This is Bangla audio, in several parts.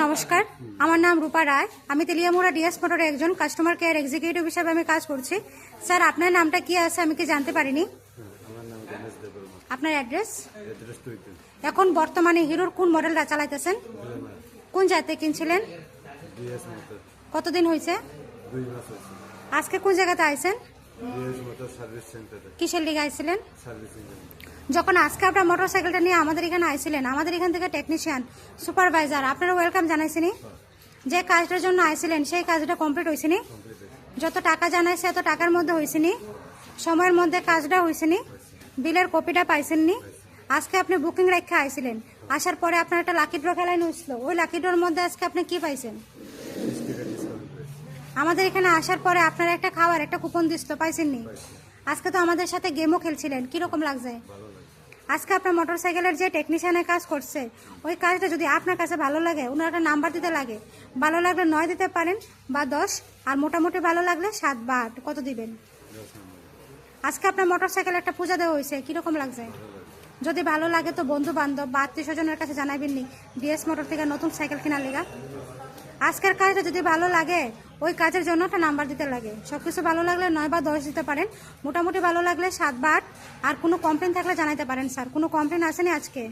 নমস্কার, আমার নাম রূপা রায়। আমি তেলিয়ামুড়া ডিএস মোটরে একজন কাস্টমার কেয়ার এক্সিকিউটিভ হিসেবে আমি কাজ করছি। স্যার, আপনার নামটা কি আছে আমি কি জানতে পারিনি? আমার নাম গণেশ দেববর্মা। আপনার অ্যাড্রেস? অ্যাড্রেস টুইটে। এখন বর্তমানে হিরোর কোন মডেলটা চালাইতেছেন? কোন জায়গাতে কিনছিলেন? DS motor. কতদিন হয়েছে? 2 মাস হয়েছে। আজকে কোন জায়গাতে আইছেন? ডিএস মোটর সার্ভিস সেন্টারে কিসের লিগে আইছিলেন? সার্ভিসিং জন্য। যখন আজকে আপনার মোটরসাইকেলটা নিয়ে আমাদের এখানে আইছিলেন, আমাদের এখান থেকে টেকনিশিয়ান সুপারভাইজার আপনারা ওয়েলকাম জানাইছিনি? যে কাজটার জন্য আইছিলেন সেই কাজটা কমপ্লিট হয়েছিনি? কমপ্লিট হয়েছে। যত টাকা জানাইছে এত টাকার মধ্যে হয়েছিনি? সময়ের মধ্যে কাজটা হয়েছিনি? বিলের কপিটা পাইছেননি? আজকে আপনি বুকিং রেখে আইছিলেন, আসার পরে আপনার একটা লাকি ড্র খেলায় নিয়েছিল, ওই লাকি ড্রর মধ্যে আজকে আপনি কি পাইছেন? 30 টাকা ডিসকাউন্ট পেয়েছি। আমাদের এখানে আসার পরে আপনার একটা খাওয়ার একটা কুপন দিছিল, পাইছেননি? আজকে তো আমাদের সাথে গেমও খেলছিলেন, কিরকম লাগছে? ভালো লাগে। আজকে আপনার মোটরসাইকেলের যে টেকনিশিয়ানের কাজ করছে ওই কাজটা যদি আপনার কাছে ভালো লাগে, ওনার একটা নাম্বার দিতে লাগে। ভালো লাগলে 9 দিতে পারেন বা 10, আর মোটামুটি ভালো লাগলে 7 বা 8, কত দিবেন? 10 নম্বর। আজকে আপনার মোটরসাইকেল একটা পূজা দেওয়া হয়েছে, কিরকম লাগছে? যদি ভালো লাগে তো বন্ধু বান্ধব বা আত্মীয় স্বজনের কাছে জানাবেননি ডিএস মোটর থেকে নতুন সাইকেল কেনার লেগা। আজকের কাজটা যদি ভালো লাগে ওই কাজের জন্য একটা নাম্বার দিতে লাগে। সবকিছু ভালো লাগলে 9 বা 10 দিতে পারেন, মোটামুটি ভালো লাগলে 7 বা 8। আর কোনো কমপ্লেন থাকলে জানাইতে পারেন। স্যার, কোনো কমপ্লেন আসেনি আজকে?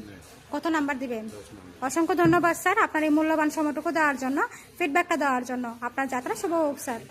কত নাম্বার দিবেন? 10 নম্বর। অসংখ্য ধন্যবাদ স্যার আপনার এই মূল্যবান সময়টুকু দেওয়ার জন্য, ফিডব্যাকটা দেওয়ার জন্য। আপনার যাত্রা শুভ হোক স্যার।